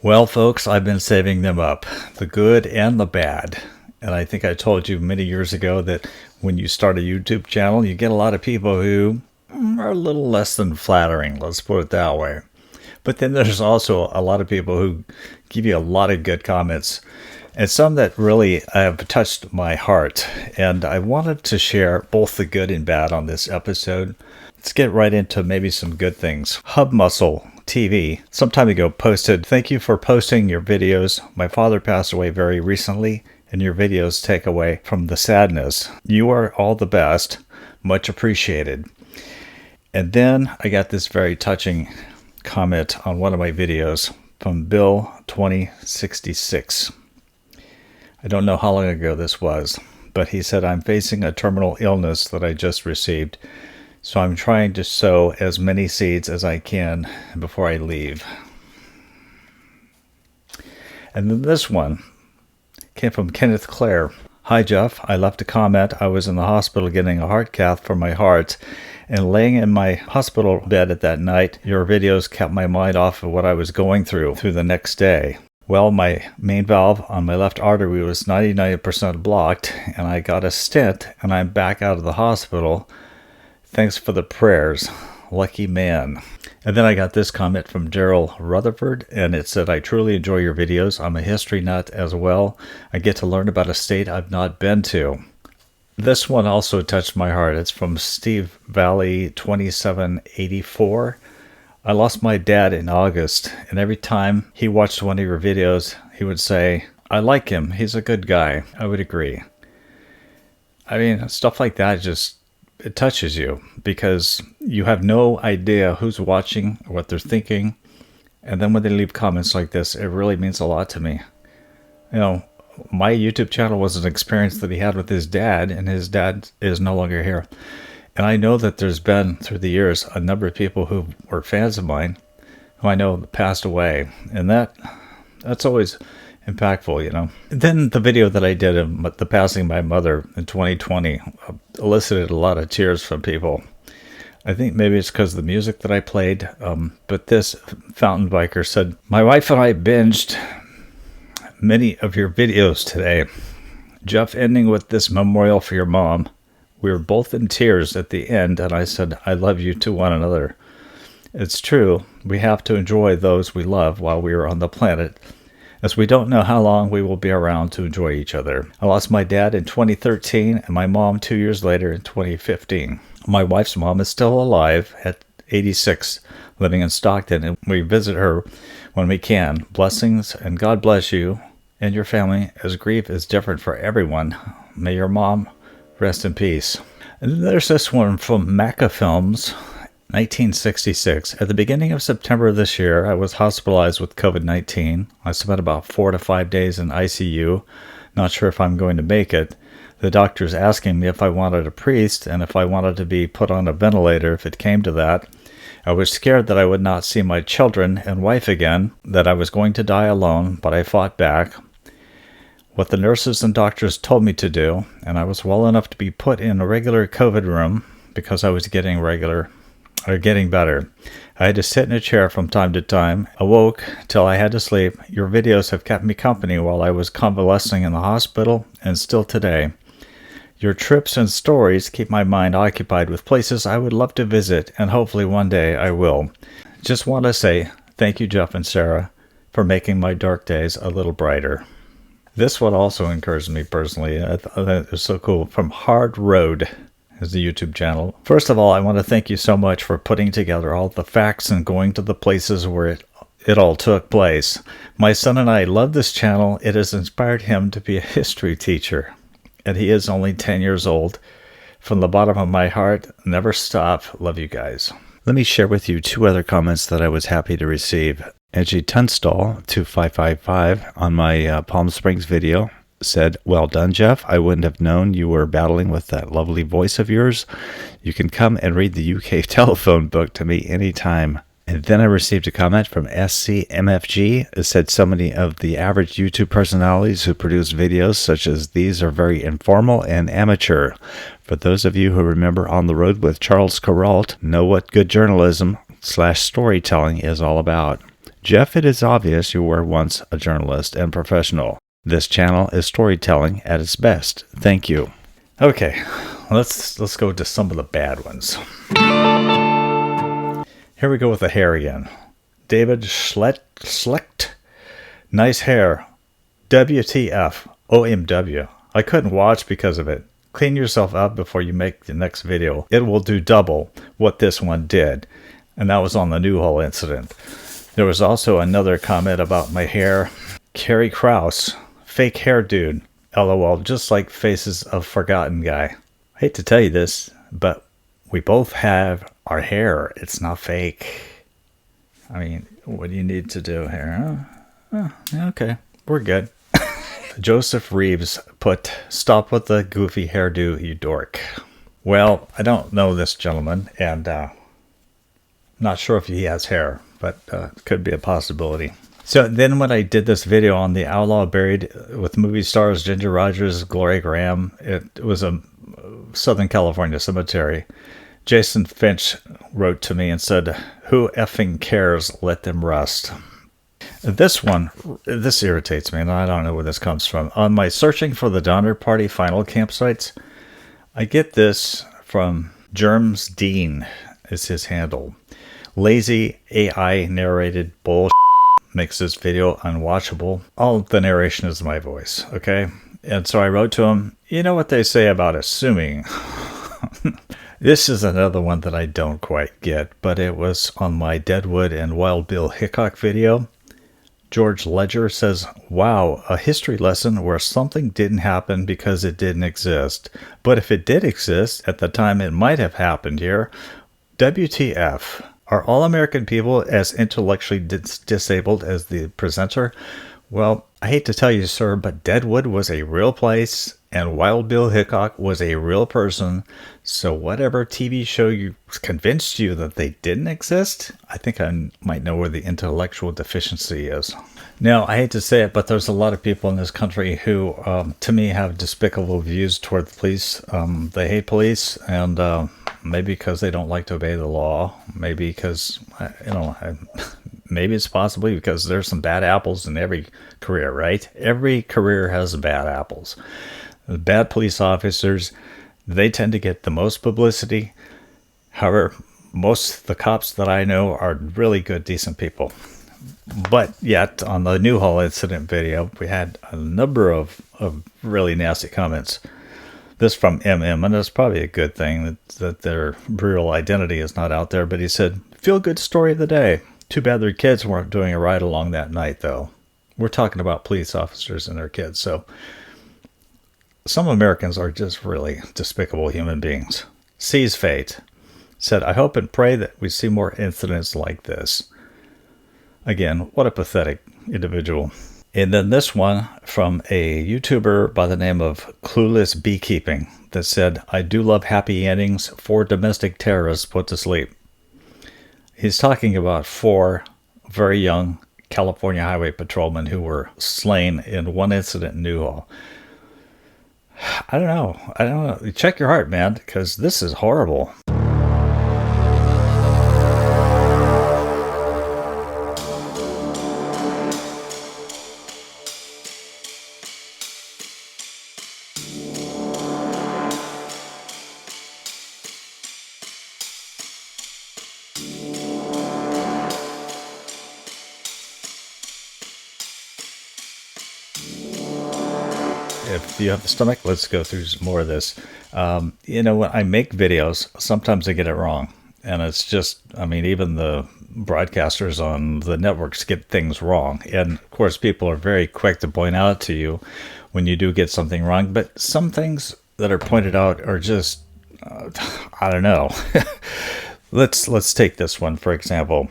Well, folks, I've been saving them up, the good and the bad. And I think I told you many years ago that when you start a YouTube channel, you get a lot of people who are a little less than flattering, let's put it that way. But then there's also a lot of people who give you a lot of good comments, and some that really have touched my heart. And I wanted to share both the good and bad on this episode. Let's get right into maybe some good things. Hub Muscle TV some time ago posted, "Thank you for posting your videos. My father passed away very recently, and your videos take away from the sadness. You are all the best. Much appreciated." And then I got this very touching comment on one of my videos from Bill 2066. I don't know how long ago this was, but he said, "I'm facing a terminal illness that I just received. So I'm trying to sow as many seeds as I can before I leave." And then this one came from Kenneth Clare. "Hi, Jeff. I left a comment. I was in the hospital getting a heart cath for my heart, and laying in my hospital bed at that night, your videos kept my mind off of what I was going through the next day. Well, my main valve on my left artery was 99% blocked, and I got a stent, and I'm back out of the hospital. Thanks for the prayers. Lucky man." And then I got this comment from Daryl Rutherford, and it said, "I truly enjoy your videos. I'm a history nut as well. I get to learn about a state I've not been to." This one also touched my heart. It's from Steve Valley 2784. "I lost my dad in August, and every time he watched one of your videos, he would say, 'I like him. He's a good guy.' I would agree." I mean, stuff like that it touches you because you have no idea who's watching or what they're thinking. And then when they leave comments like this, it really means a lot to me. You know, my YouTube channel was an experience that he had with his dad, and his dad is no longer here. And I know that there's been, through the years, a number of people who were fans of mine who I know passed away. And that's always impactful, you know. Then the video that I did of the passing of my mother in 2020 elicited a lot of tears from people. I think maybe it's because of the music that I played, but this fountain biker said, "My wife and I binged many of your videos today. Jeff, ending with this memorial for your mom. We were both in tears at the end, and I said, 'I love you' to one another. It's true, we have to enjoy those we love while we are on the planet, as we don't know how long we will be around to enjoy each other. I lost my dad in 2013 and my mom 2 years later in 2015. My wife's mom is still alive at 86, living in Stockton, and we visit her when we can. Blessings, and God bless you and your family, as grief is different for everyone. May your mom rest in peace." And then there's this one from Maca Films, 1966. "At the beginning of September of this year, I was hospitalized with COVID-19. I spent about 4 to 5 days in ICU. Not sure if I'm going to make it. The doctors asking me if I wanted a priest and if I wanted to be put on a ventilator if it came to that. I was scared that I would not see my children and wife again, that I was going to die alone, but I fought back. What the nurses and doctors told me to do, and I was well enough to be put in a regular COVID room because I was getting better. I had to sit in a chair from time to time, awoke till I had to sleep. Your videos have kept me company while I was convalescing in the hospital and still today. Your trips and stories keep my mind occupied with places I would love to visit, and hopefully one day I will. Just want to say thank you, Jeff and Sarah, for making my dark days a little brighter." This one also encouraged me personally. I thought it was so cool. From Hard Road is the YouTube channel. "First of all, I want to thank you so much for putting together all the facts and going to the places where it all took place. My son and I love this channel. It has inspired him to be a history teacher, and he is only 10 years old. From the bottom of my heart, never stop. Love you guys." Let me share with you 2 other comments that I was happy to receive. Edgy Tunstall 2555 on my Palm Springs video said, "Well done, Jeff. I wouldn't have known you were battling with that lovely voice of yours. You can come and read the UK telephone book to me anytime." And then I received a comment from SCMFG. It said, "So many of the average YouTube personalities who produce videos such as these are very informal and amateur. For those of you who remember On the Road with Charles Kuralt, know what good journalism / storytelling is all about. Jeff, it is obvious you were once a journalist and professional. This channel is storytelling at its best. Thank you. Okay, let's go to some of the bad ones. Here we go with the hair again. David Schlecht. Nice hair. WTF. OMW. I couldn't watch because of it. Clean yourself up before you make the next video. It will do double what this one did. And that was on the Newhall incident. There was also another comment about my hair. Carrie Krause. Fake hair dude. LOL. Just like Faces of Forgotten guy. I hate to tell you this, but we both have our hair. It's not fake. I mean, what do you need to do here? Oh, okay. We're good. Joseph Reeves put, stop with the goofy hairdo, you dork. Well, I don't know this gentleman, and not sure if he has hair, but it could be a possibility. So then when I did this video on the outlaw buried with movie stars Ginger Rogers, Gloria Graham, it was a Southern California cemetery. Jason Finch wrote to me and said, who effing cares? Let them rust. This one, this irritates me, and I don't know where this comes from. On my searching for the Donner Party final campsites, I get this from Germs Dean, is his handle. Lazy AI narrated bullshit makes this video unwatchable. All the narration is my voice, okay? And so I wrote to him, you know what they say about assuming. This is another one that I don't quite get, but it was on my Deadwood and Wild Bill Hickok video. George Ledger says, wow, a history lesson where something didn't happen because it didn't exist. But if it did exist at the time it might have happened here, WTF. Are all American people as intellectually disabled as the presenter? Well, I hate to tell you, sir, but Deadwood was a real place and Wild Bill Hickok was a real person. So whatever TV show you convinced you that they didn't exist, I think I might know where the intellectual deficiency is. Now, I hate to say it, but there's a lot of people in this country who, to me, have despicable views toward the police. They hate police, and maybe because they don't like to obey the law. Maybe because, maybe it's possibly because there's some bad apples in every career, right? Every career has bad apples. The bad police officers, they tend to get the most publicity. However, most of the cops that I know are really good, decent people. But yet, on the Newhall incident video, we had a number of really nasty comments. This from MM, and it's probably a good thing that their real identity is not out there. But he said, feel good story of the day. Too bad their kids weren't doing a ride along that night, though. We're talking about police officers and their kids, so some Americans are just really despicable human beings. Sees Fate said, I hope and pray that we see more incidents like this. Again, what a pathetic individual. And then this one from a YouTuber by the name of Clueless Beekeeping that said, I do love happy endings for domestic terrorists put to sleep. He's talking about 4 very young California highway patrolmen who were slain in one incident in Newhall. I don't know. Check your heart, man, because this is horrible. If you have the stomach, let's go through some more of this. When I make videos, sometimes I get it wrong. And it's just, even the broadcasters on the networks get things wrong. And of course, people are very quick to point out to you when you do get something wrong. But some things that are pointed out are just, I don't know. Let's take this one, for example.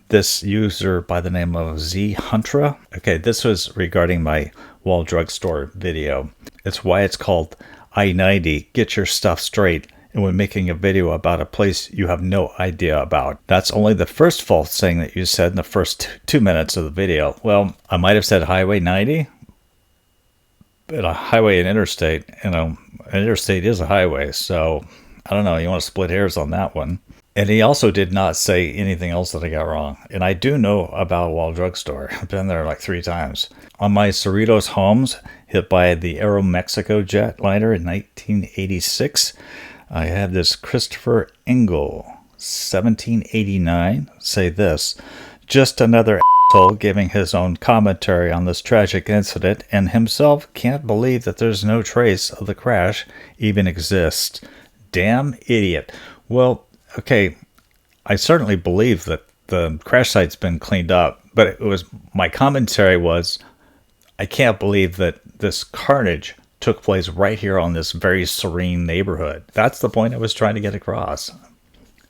This user by the name of Z Huntra. Okay, this was regarding my Wall Drugstore video. It's why it's called I-90, Get Your Stuff Straight, and when making a video about a place you have no idea about. That's only the first false thing that you said in the first 2 minutes of the video. Well, I might have said Highway 90, but a highway and interstate, an interstate is a highway, so I don't know, you want to split hairs on that one. And he also did not say anything else that I got wrong. And I do know about Wall Drugstore. I've been there like 3 times. On my Cerritos homes, hit by the Aeromexico jetliner in 1986, I have this Christopher Engel, 1789, say this: just another asshole giving his own commentary on this tragic incident, and himself can't believe that there's no trace of the crash even exists. Damn idiot. Well, okay, I certainly believe that the crash site's been cleaned up, but my commentary was, I can't believe that this carnage took place right here on this very serene neighborhood. That's the point I was trying to get across.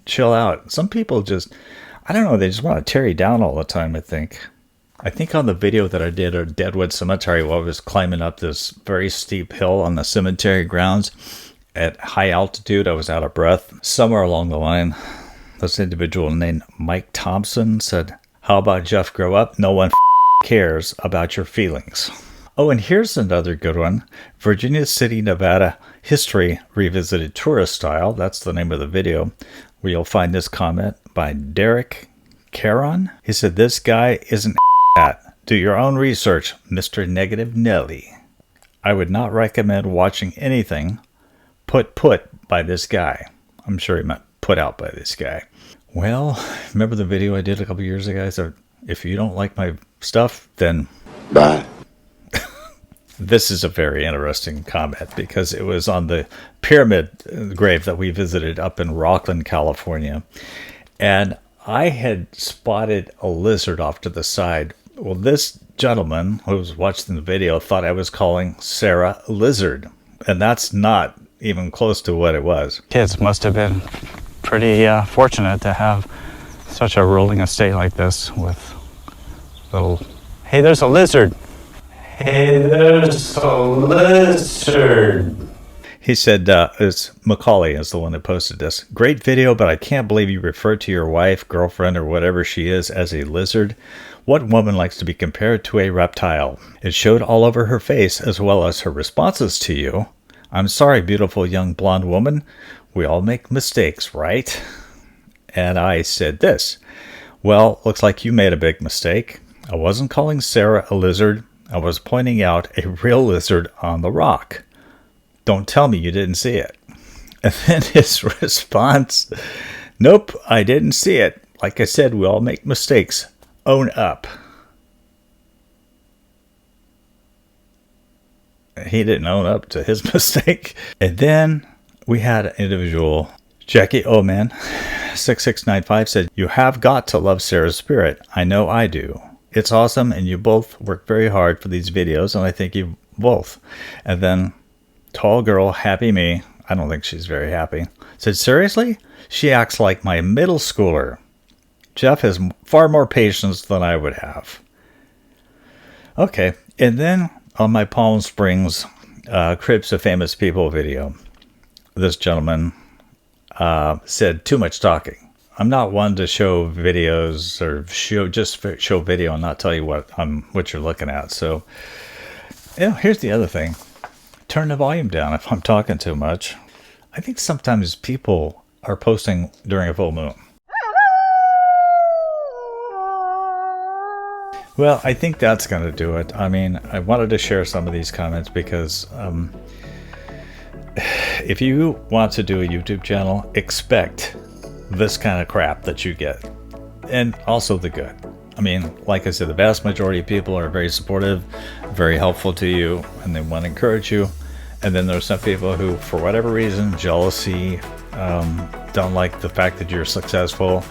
Chill out. Some people just, I don't know, they just want to tear you down all the time, I think. I think on the video that I did at Deadwood Cemetery while I was climbing up this very steep hill on the cemetery grounds at high altitude, I was out of breath. Somewhere along the line, this individual named Mike Thompson said, "How about Jeff grow up? No one cares about your feelings." Oh, and here's another good one. Virginia City, Nevada History Revisited Tourist Style. That's the name of the video, where you'll find this comment by Derek Caron. He said, "This guy isn't at. Do your own research, Mr. Negative Nelly. I would not recommend watching anything put by this guy." I'm sure he meant put out by this guy. Well, remember the video I did a couple years ago? I said, if you don't like my stuff, then bye. This is a very interesting comment because it was on the pyramid grave that we visited up in Rockland, California. And I had spotted a lizard off to the side. Well, this gentleman who was watching the video thought I was calling Sarah a lizard. And that's not even close to what it was. Kids must have been pretty fortunate to have such a rolling estate like this with little, hey, there's a lizard. Hey, there's a lizard. He said, it's Macaulay is the one that posted this. Great video, but I can't believe you referred to your wife, girlfriend, or whatever she is as a lizard. What woman likes to be compared to a reptile? It showed all over her face as well as her responses to you. I'm sorry, beautiful young blonde woman. We all make mistakes, right? And I said this. Well, looks like you made a big mistake. I wasn't calling Sarah a lizard. I was pointing out a real lizard on the rock. Don't tell me you didn't see it. And then his response, nope, I didn't see it. Like I said, we all make mistakes. Own up. He didn't own up to his mistake. And then we had an individual, Jackie Oman, 6695, said, you have got to love Sarah's spirit. I know I do. It's awesome, and you both work very hard for these videos, and I thank you both. And then tall girl, happy me, I don't think she's very happy, said, seriously? She acts like my middle schooler. Jeff has far more patience than I would have. Okay, and then on my Palm Springs Cribs of Famous People video, this gentleman said too much talking. I'm not one to show videos or show video and not tell you what you're looking at. So, here's the other thing. Turn the volume down if I'm talking too much. I think sometimes people are posting during a full moon. Well, I think that's going to do it. I mean, I wanted to share some of these comments because if you want to do a YouTube channel, expect this kind of crap that you get, and also the good. I mean, like I said, the vast majority of people are very supportive, very helpful to you, and they want to encourage you. And then there's some people who, for whatever reason, jealousy, don't like the fact that you're successful.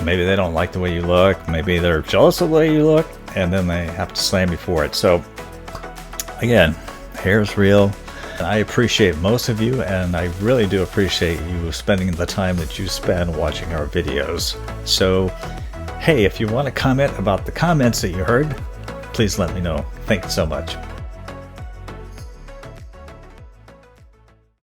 Maybe they don't like the way you look. Maybe they're jealous of the way you look, and then they have to slam you for it. So, again, hair's real. And I appreciate most of you, and I really do appreciate you spending the time that you spend watching our videos. So, hey, if you want to comment about the comments that you heard, please let me know. Thank you so much.